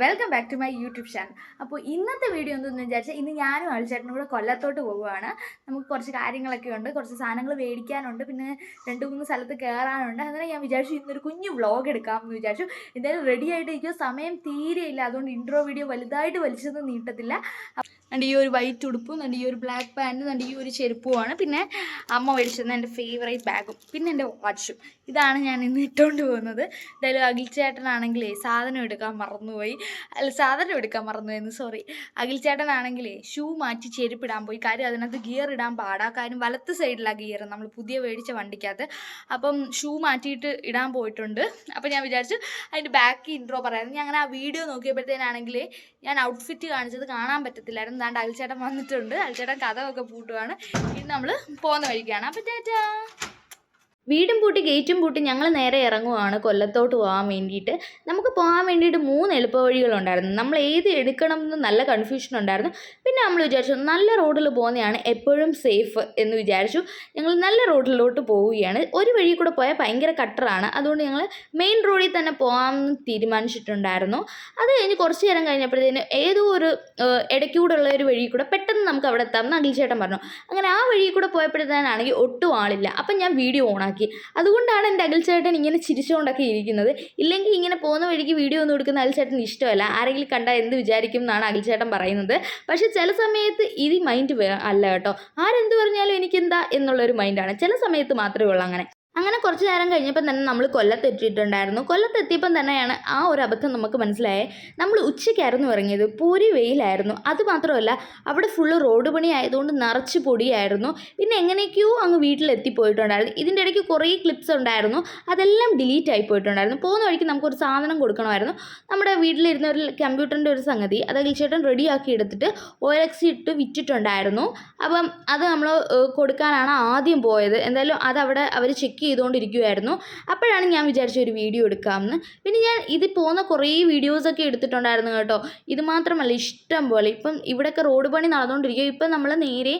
Welcome back to my YouTube channel. അപ്പോൾ ഇന്നത്തെ video എന്തെന്ന് വിചാരിച്ചാൽ ഇന്ന് ഞാനും അളിച്ചേട്ടനും കൂടെ കൊല്ലത്തോട്ട് പോവുകയാണ്. നമുക്ക് കുറച്ച് കാര്യങ്ങളൊക്കെ ഉണ്ട്, കുറച്ച് സാധനങ്ങൾ മേടിക്കാനുണ്ട്, പിന്നെ 2-3 സ്ഥലത്ത് കയറാനുണ്ട്. അങ്ങനെ ഞാൻ വിചാരിച്ചു ഇന്നൊരു കുഞ്ഞു വ്ളോഗ് എടുക്കാമെന്ന് വിചാരിച്ചു. എന്തായാലും റെഡി ആയിട്ടിരിക്കും, സമയം തീരെയില്ല. അതുകൊണ്ട് ഇൻട്രോ വീഡിയോ വലുതായിട്ട് വലിച്ചൊന്നും നീട്ടത്തില്ല. and ഈ ഒരു വൈറ്റ് ഉടുപ്പും and ഈ ഒരു ബ്ലാക്ക് പാൻറ്റും and ഈ ഒരു ചെരുപ്പുമാണ്. പിന്നെ അമ്മ മേടിച്ചത് എൻ്റെ ഫേവറേറ്റ് ബാഗും പിന്നെ എൻ്റെ വാച്ചും. ഇതാണ് ഞാൻ ഇന്ന് ഇട്ടുകൊണ്ട് പോകുന്നത്. എന്തായാലും അഖിൽച്ചേട്ടനാണെങ്കിലേ സാധനം എടുക്കാൻ മറന്നുപോയി. അഖിൽച്ചേട്ടനാണെങ്കിലേ ഷൂ മാറ്റി ചെരുപ്പിടാൻ പോയി. കാര്യം അതിനകത്ത് ഗിയർ ഇടാൻ പാടാ. കാര്യം വലത്ത് സൈഡിലാണ് ഗിയർ, നമ്മൾ പുതിയ മേടിച്ച വണ്ടിക്കകത്ത്. അപ്പം ഷൂ മാറ്റിയിട്ട് ഇടാൻ പോയിട്ടുണ്ട്. അപ്പം ഞാൻ വിചാരിച്ചു അതിൻ്റെ ബാക്ക് ഇൻട്രോ പറയാമായിരുന്നു. ഞാൻ അങ്ങനെ ആ വീഡിയോ നോക്കിയപ്പോഴത്തേനാണെങ്കിൽ ഞാൻ ഔട്ട്ഫിറ്റ് കാണിച്ചത് കാണാൻ പറ്റത്തില്ലായിരുന്നു. എന്താണ്ട് അളിച്ചേട്ടൻ വന്നിട്ടുണ്ട്. അളിച്ചേട്ടൻ കഥമൊക്കെ പൂട്ടുവാണ്. ഇനി നമ്മൾ പോകുന്ന വഴിക്കാണ്. അപ്പം ചേട്ടാ വീടും പൂട്ടി ഗേറ്റും പൂട്ടി ഞങ്ങൾ നേരെ ഇറങ്ങുവാണ് കൊല്ലത്തോട്ട് പോകാൻ വേണ്ടിയിട്ട്. നമുക്ക് പോകാൻ വേണ്ടിയിട്ട് 3 എളുപ്പ വഴികളുണ്ടായിരുന്നു. നമ്മൾ ഏത് എടുക്കണം എന്ന് നല്ല കൺഫ്യൂഷൻ ഉണ്ടായിരുന്നു. പിന്നെ നമ്മൾ വിചാരിച്ചു നല്ല റോഡിൽ പോകുന്നതാണ് എപ്പോഴും സേഫ് എന്ന് വിചാരിച്ചു. ഞങ്ങൾ നല്ല റോഡിലോട്ട് പോവുകയാണ്. ഒരു വഴി കൂടെ പോയാൽ ഭയങ്കര കട്ടറാണ്. അതുകൊണ്ട് ഞങ്ങൾ മെയിൻ റോഡിൽ തന്നെ പോകാമെന്ന് തീരുമാനിച്ചിട്ടുണ്ടായിരുന്നു. അത് കഴിഞ്ഞ് കുറച്ച് നേരം കഴിഞ്ഞപ്പോഴത്തേന് ഏതോ ഒരു ഇടയ്ക്കൂടെയുള്ള ഒരു വഴി കൂടെ പെട്ടെന്ന് നമുക്ക് അവിടെ എത്താമെന്ന് അഖിൽച്ചേട്ടൻ പറഞ്ഞു. അങ്ങനെ ആ വഴി കൂടെ പോയപ്പോഴത്തേനാണെങ്കിൽ ഒട്ടും ആളില്ല. അപ്പം ഞാൻ വീഡിയോ ഓണാക്കി. അതുകൊണ്ടാണ് എൻ്റെ അഖിൽച്ചേട്ടൻ ഇങ്ങനെ ചിരിച്ചുകൊണ്ടൊക്കെ ഇരിക്കുന്നത്. ഇല്ലെങ്കിൽ ഇങ്ങനെ പോകുന്ന വഴിക്ക് വീഡിയോ ഒന്നും എടുക്കുന്ന അഖിൽച്ചേട്ടന് ഇഷ്ടമല്ല. ആരെങ്കിലും കണ്ടാൽ എന്ത് വിചാരിക്കും എന്നാണ് അഖിൽച്ചേട്ടൻ പറയുന്നത്. പക്ഷേ ചില സമയത്ത് ഇത് മൈൻഡ് അല്ല കേട്ടോ. ആരെന്ത് പറഞ്ഞാലും എനിക്കെന്താ എന്നുള്ളൊരു മൈൻഡാണ്. ചില സമയത്ത് മാത്രമേ ഉള്ളൂ അങ്ങനെ കുറച്ച് നേരം കഴിഞ്ഞപ്പോൾ തന്നെ നമ്മൾ കൊല്ലത്തെത്തിയിട്ടുണ്ടായിരുന്നു. കൊല്ലത്തെത്തിയപ്പം തന്നെയാണ് ആ ഒരു അബദ്ധം നമുക്ക് മനസ്സിലായേ. നമ്മൾ ഉച്ചയ്ക്കായിരുന്നു ഇറങ്ങിയത്. പൊരി വെയിലായിരുന്നു. അതുമാത്രമല്ല അവിടെ ഫുള്ള് റോഡ് പണി ആയതുകൊണ്ട് നിറച്ച് പൊടിയായിരുന്നു. പിന്നെ എങ്ങനെയൊക്കെയോ അങ്ങ് വീട്ടിലെത്തിപ്പോയിട്ടുണ്ടായിരുന്നു. ഇതിൻ്റെ ഇടയ്ക്ക് കുറേ ക്ലിപ്സ് ഉണ്ടായിരുന്നു, അതെല്ലാം ഡിലീറ്റ് ആയി പോയിട്ടുണ്ടായിരുന്നു. പോകുന്ന വഴിക്ക് നമുക്കൊരു സാധനം കൊടുക്കണമായിരുന്നു. നമ്മുടെ വീട്ടിലിരുന്ന ഒരു കമ്പ്യൂട്ടറിൻ്റെ ഒരു സംഗതി അത് അഖിൽച്ചേട്ടൻ റെഡിയാക്കി എടുത്തിട്ട് OLX ഇട്ട് വിറ്റിട്ടുണ്ടായിരുന്നു. അപ്പം അത് നമ്മൾ കൊടുക്കാനാണ് ആദ്യം പോയത്. എന്തായാലും അതവിടെ അവർ ചെക്ക് ചെയ്തുകൊണ്ടിരിക്കുമായിരുന്നു. അപ്പോഴാണ് ഞാൻ വിചാരിച്ച ഒരു വീഡിയോ എടുക്കാമെന്ന്. പിന്നെ ഞാൻ ഇത് പോകുന്ന കുറേ വീഡിയോസൊക്കെ എടുത്തിട്ടുണ്ടായിരുന്നു കേട്ടോ. ഇത് മാത്രമല്ല ഇഷ്ടം പോലെ. ഇപ്പം ഇവിടെയൊക്കെ റോഡ് പണി നടന്നുകൊണ്ടിരിക്കുക. ഇപ്പം നമ്മൾ നേരെ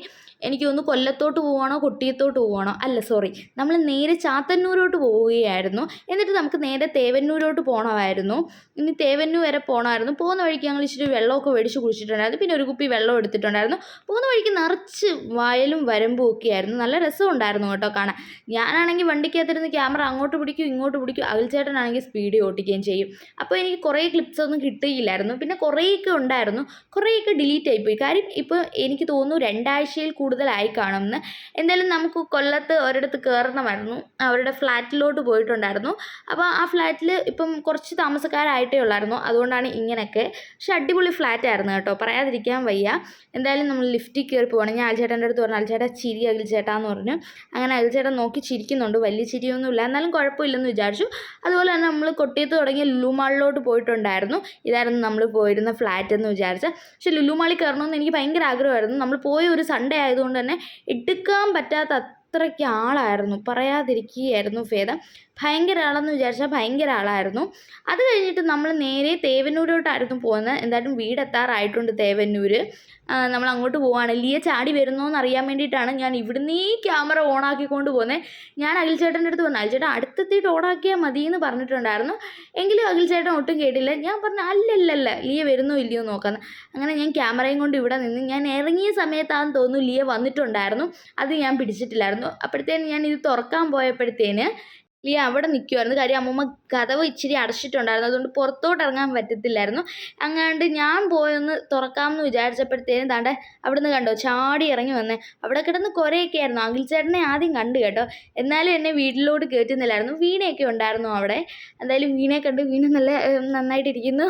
എനിക്ക് തോന്നുന്നു കൊല്ലത്തോട്ട് പോവുകയാണോ കൊട്ടിയത്തോട്ട് പോവുകയാണോ, അല്ല സോറി, നമ്മൾ നേരെ ചാത്തന്നൂരോട്ട് പോവുകയായിരുന്നു. എന്നിട്ട് നമുക്ക് നേരെ തേവന്നൂരോട്ട് പോകണമായിരുന്നു. ഇനി തേവന്നൂർ വരെ പോകണമായിരുന്നു. പോകുന്ന വഴിക്ക് ഞങ്ങൾ ഇച്ചിരി വെള്ളമൊക്കെ മേടിച്ച് കുടിച്ചിട്ടുണ്ടായിരുന്നു. പിന്നെ ഒരു കുപ്പി വെള്ളം എടുത്തിട്ടുണ്ടായിരുന്നു. പോകുന്ന വഴിക്ക് നിറച്ച് വയലും വരമ്പും ഒക്കെ ആയിരുന്നു. നല്ല രസമുണ്ടായിരുന്നു കേട്ടോ കാണാൻ. ഞാനാണെങ്കിൽ വണ്ടിക്കകത്തിരുന്ന് ക്യാമറ അങ്ങോട്ട് പിടിക്കും ഇങ്ങോട്ട് പിടിക്കും. അഖിൽച്ചേട്ടനാണെങ്കിൽ സ്പീഡ് ഓട്ടിക്കുകയും ചെയ്യും. അപ്പോൾ എനിക്ക് കുറേ ക്ലിപ്സ് ഒന്നും കിട്ടിയില്ലായിരുന്നു. പിന്നെ കുറേയൊക്കെ ഉണ്ടായിരുന്നു, കുറേയൊക്കെ ഡിലീറ്റ് ആയിപ്പോയി. കാര്യം ഇപ്പോൾ എനിക്ക് തോന്നുന്നു 2 ആഴ്ചയിൽ കൂടുതലായി കാണുമെന്ന്. എന്തായാലും നമുക്ക് കൊല്ലത്ത് ഒരിടത്ത് കയറണമായിരുന്നു. അവരുടെ ഫ്ലാറ്റിലോട്ട് പോയിട്ടുണ്ടായിരുന്നു. അപ്പോൾ ആ ഫ്ലാറ്റിൽ ഇപ്പം കുറച്ച് താമസക്കാരായിട്ടേ ഉള്ളായിരുന്നു. അതുകൊണ്ടാണ് ഇങ്ങനെയൊക്കെ. പക്ഷെ അടിപൊളി ഫ്ലാറ്റായിരുന്നു കേട്ടോ, പറയാതിരിക്കാൻ വയ്യ. എന്തായാലും നമ്മൾ ലിഫ്റ്റിൽ കയറി പോകണം. ഞാൻ അഖിൽച്ചേട്ടൻ്റെ അടുത്ത് പറഞ്ഞു, അഖിൽച്ചേട്ടാ ചിരി അഖിൽച്ചേട്ടാന്ന് പറഞ്ഞു. അങ്ങനെ അഖിൽച്ചേട്ടൻ നോക്കി ചിരിക്കുന്നുണ്ട്. വലിയ ചിരിയൊന്നുമില്ല, എന്നാലും കുഴപ്പമില്ലെന്ന് വിചാരിച്ചു. അതുപോലെ തന്നെ നമ്മൾ കൊട്ടിയത്ത് തുടങ്ങിയ ലുലു മാളിലോട്ട് പോയിട്ടുണ്ടായിരുന്നു. ഇതായിരുന്നു നമ്മൾ പോയിരുന്ന ഫ്ലാറ്റ് എന്ന് വിചാരിച്ചത്. പക്ഷെ ലുലു മാളിൽ കയറണമെന്ന് എനിക്ക് ഭയങ്കര ആഗ്രഹമായിരുന്നു. നമ്മൾ പോയ ഒരു സൺഡേ ആയതുകൊണ്ട് തന്നെ എടുക്കാൻ പറ്റാത്ത അത്രയ്ക്ക് ആളായിരുന്നു, പറയാതിരിക്കുകയായിരുന്നു ഭേദം. ഭയങ്കര ആളെന്ന് വിചാരിച്ചാൽ ഭയങ്കര ആളായിരുന്നു. അത് കഴിഞ്ഞിട്ട് നമ്മൾ നേരെ തേവന്നൂരോട്ടായിരുന്നു പോകുന്നത്. എന്തായാലും വീടെത്താറായിട്ടുണ്ട് തേവന്നൂർ. നമ്മൾ അങ്ങോട്ട് പോവുകയാണ്. ലിയ ചാടി വരുന്നോ എന്ന് അറിയാൻ വേണ്ടിയിട്ടാണ് ഞാൻ ഇവിടുന്ന് ഈ ക്യാമറ ഓണാക്കിക്കൊണ്ട് പോകുന്നത്. ഞാൻ അഖിൽച്ചേട്ടൻ്റെ അടുത്ത് പറഞ്ഞു, അഖിൽച്ചേട്ടൻ അടുത്തെത്തിയിട്ട് ഓണാക്കിയാൽ മതി എന്ന് പറഞ്ഞിട്ടുണ്ടായിരുന്നു. എങ്കിലും അഖിൽച്ചേട്ടൻ ഒട്ടും കേട്ടില്ല. ഞാൻ പറഞ്ഞു അല്ലല്ല ലിയ വരുന്നോ ഇല്ലയോ നോക്കാമെന്ന്. അങ്ങനെ ഞാൻ ക്യാമറയും കൊണ്ട് ഇവിടെ നിന്ന് ഞാൻ ഇറങ്ങിയ സമയത്താണെന്ന് തോന്നുന്നു ലിയ വന്നിട്ടുണ്ടായിരുന്നു. അത് ഞാൻ പിടിച്ചിട്ടില്ലായിരുന്നു. അപ്പോഴത്തേന് ഞാൻ ഇത് തുറക്കാൻ പോയപ്പോഴത്തേന് ലിയ അവിടെ നിൽക്കുമായിരുന്നു. കാര്യം അമ്മൂമ്മ കതവ് ഇച്ചിരി അടച്ചിട്ടുണ്ടായിരുന്നു. അതുകൊണ്ട് പുറത്തോട്ട് ഇറങ്ങാൻ പറ്റത്തില്ലായിരുന്നു. അങ്ങാണ്ട് ഞാൻ പോയൊന്ന് തുറക്കാമെന്ന് വിചാരിച്ചപ്പോഴത്തേനും താണ്ടെ അവിടുന്ന് കണ്ടോ ചാടി ഇറങ്ങി വന്നേ. അവിടെ കിടന്ന് കുറേയൊക്കെ ആയിരുന്നു. അഖിൽച്ചേട്ടനെ ആദ്യം കണ്ടു കേട്ടോ. എന്നാലും എന്നെ വീട്ടിലോട്ട് കയറ്റുന്നില്ലായിരുന്നു. വീണയൊക്കെ ഉണ്ടായിരുന്നു അവിടെ. എന്തായാലും വീണയെ കണ്ട് വീണ നല്ല നന്നായിട്ടിരിക്കുന്നു.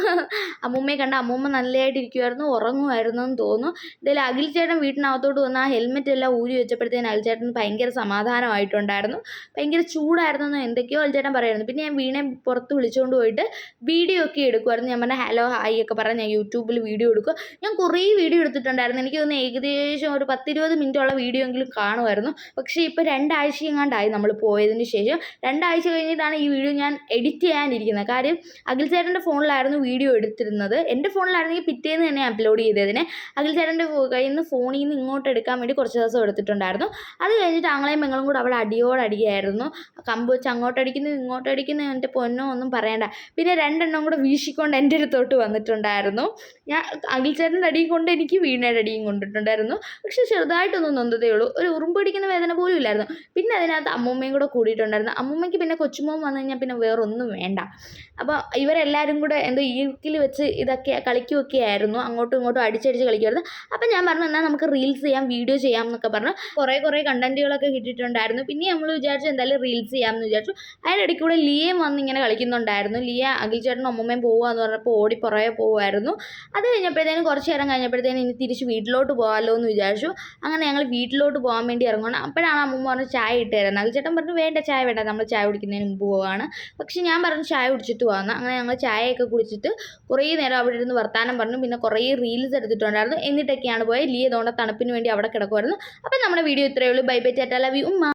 അമ്മൂമ്മയെ കണ്ട് അമ്മൂമ്മ നല്ലതായിട്ടിരിക്കുമായിരുന്നു, ഉറങ്ങുമായിരുന്നു എന്ന് തോന്നുന്നു. എന്തായാലും അഖിൽച്ചേട്ടൻ വീട്ടിനകത്തോട്ട് വന്ന് ആ ഹെൽമെറ്റ് എല്ലാം ഊരി വെച്ചപ്പോഴത്തേനും അഖിൽച്ചേട്ടൻ ഭയങ്കര സമാധാനമായിട്ടുണ്ടായിരുന്നു. ഭയങ്കര ചൂടായിരുന്നു എന്തൊക്കെയോ അഖിൽച്ചേട്ടൻ പറയായിരുന്നു. പിന്നെ ഞാൻ വീണെ പുറത്ത് വിളിച്ചുകൊണ്ട് പോയിട്ട് വീഡിയോ ഒക്കെ എടുക്കുമായിരുന്നു. ഞാൻ പറഞ്ഞ ഹലോ ഹായ് ഒക്കെ പറഞ്ഞ് ഞാൻ യൂട്യൂബിൽ വീഡിയോ എടുക്കുക. ഞാൻ കുറേ വീഡിയോ എടുത്തിട്ടുണ്ടായിരുന്നു. എനിക്ക് തോന്നുന്നു ഏകദേശം ഒരു 10-20 മിനിറ്റുള്ള വീഡിയോ എങ്കിലും കാണുമായിരുന്നു. പക്ഷേ ഇപ്പോൾ 2 ആഴ്ചയെങ്ങാണ്ടായി നമ്മൾ പോയതിന് ശേഷം. 2 ആഴ്ച കഴിഞ്ഞിട്ടാണ് ഈ വീഡിയോ ഞാൻ എഡിറ്റ് ചെയ്യാനിരിക്കുന്നത്. കാര്യം അഖിൽച്ചേട്ടൻ്റെ ഫോണിലായിരുന്നു വീഡിയോ എടുത്തിരുന്നത്. എൻ്റെ ഫോണിലായിരുന്നെങ്കിൽ പിറ്റേന്ന് തന്നെ അപ്ലോഡ് ചെയ്തതിന്. അഖിൽച്ചേട്ടൻ്റെ കയ്യിൽ നിന്ന് ഫോണിൽ നിന്ന് ഇങ്ങോട്ട് എടുക്കാൻ വേണ്ടി കുറച്ച് ദിവസം എടുത്തിട്ടുണ്ടായിരുന്നു. അത് കഴിഞ്ഞിട്ട് ആങ്ങളെയും പെങ്ങളും കൂടെ അവിടെ അടിയോടടിയായിരുന്നു. കമ്പ് വെച്ച് അങ്ങോട്ടടിക്കുന്നു ഇങ്ങോട്ടടിക്കുന്നു എൻ്റെ പൊന്നോ ഒന്നും പറയണ്ട. പിന്നെ 2 എണ്ണം കൂടെ വീശിക്കൊണ്ട് എൻ്റെ അടുത്തോട്ട് വന്നിട്ടുണ്ടായിരുന്നു. ഞാൻ അഖിൽ ചേട്ടൻ്റെ അടിയും കൊണ്ട് എനിക്ക് വീണയുടെ അടിയും കൊണ്ടിട്ടുണ്ടായിരുന്നു. പക്ഷെ ചെറുതായിട്ടൊന്നും നൊന്തതേ ഉള്ളൂ. ഒരു ഉറുമ്പ് പിടിക്കുന്ന വേദന പോലും ഇല്ലായിരുന്നു. പിന്നെ അതിനകത്ത് അമ്മൂമ്മയും കൂടെ കൂടിയിട്ടുണ്ടായിരുന്നു. അമ്മൂമ്മയ്ക്ക് പിന്നെ കൊച്ചുമോൻ വന്നു കഴിഞ്ഞാൽ പിന്നെ വേറൊന്നും വേണ്ട. അപ്പോൾ ഇവരെല്ലാവരും കൂടെ എന്തോ ഈർക്കിൽ വെച്ച് ഇതൊക്കെ കളിക്കുകയൊക്കെ ആയിരുന്നു. അങ്ങോട്ടും ഇങ്ങോട്ടും അടിച്ചടിച്ച് കളിക്കുമായിരുന്നു. അപ്പം ഞാൻ പറഞ്ഞു എന്നാൽ നമുക്ക് റീൽസ് ചെയ്യാം, വീഡിയോ ചെയ്യാം എന്നൊക്കെ പറഞ്ഞു കുറേ കണ്ടൻറ്റുകളൊക്കെ കിട്ടിയിട്ടുണ്ടായിരുന്നു. പിന്നെ നമ്മൾ വിചാരിച്ചു എന്തായാലും റീൽസ് ചെയ്യാമെന്ന് വിചാരിച്ചു. അതിനിടയ്ക്ക് കൂടെ ലിയയും വന്ന് ഇങ്ങനെ കളിക്കുന്നുണ്ടായിരുന്നു. ലിയ അഖിൽ ചേട്ടനും അമ്മൂമ്മയും പോവുകയെന്ന് പറഞ്ഞപ്പോൾ ഓടി പുറകെ പോകുമായിരുന്നു. അത് കഴിഞ്ഞപ്പോഴത്തേനും കുറച്ച് നേരം കഴിഞ്ഞപ്പോഴത്തേനും ഇനി തിരിച്ച് വീട്ടിലോട്ട് പോകാമല്ലോ എന്ന് വിചാരിച്ചു. അങ്ങനെ ഞങ്ങൾ വീട്ടിലോട്ട് പോകാൻ വേണ്ടി ഇറങ്ങണം. അപ്പോഴാണ് അമ്മൂമ്മ പറഞ്ഞ് ചായ ഇട്ട് തരുന്നത്. അഖിൽ ചേട്ടൻ പറഞ്ഞു വേണ്ട, ചായ വേണ്ട, നമ്മൾ ചായ കുടിക്കുന്നതിന് മുമ്പ് പോവാണ്. പക്ഷെ ഞാൻ പറഞ്ഞു ചായ കുടിച്ചിട്ട് പോകാമെന്ന്. അങ്ങനെ ഞങ്ങൾ ചായയൊക്കെ കുടിച്ചിട്ട് കുറേ നേരം അവിടെ ഇരുന്ന് വർത്താനം പറഞ്ഞു. പിന്നെ കുറേ റീൽസ് എടുത്തിട്ടുണ്ടായിരുന്നു. എന്നിട്ടൊക്കെയാണ് പോയത്. ലിയ ഇതുകൊണ്ട് തണുപ്പിന് വേണ്ടി അവിടെ കിടക്കുമായിരുന്നു. അപ്പം നമ്മുടെ വീഡിയോ ഇത്രയേ ഉള്ളൂ. Bye bye, Tata, love you, ഉമ്മ.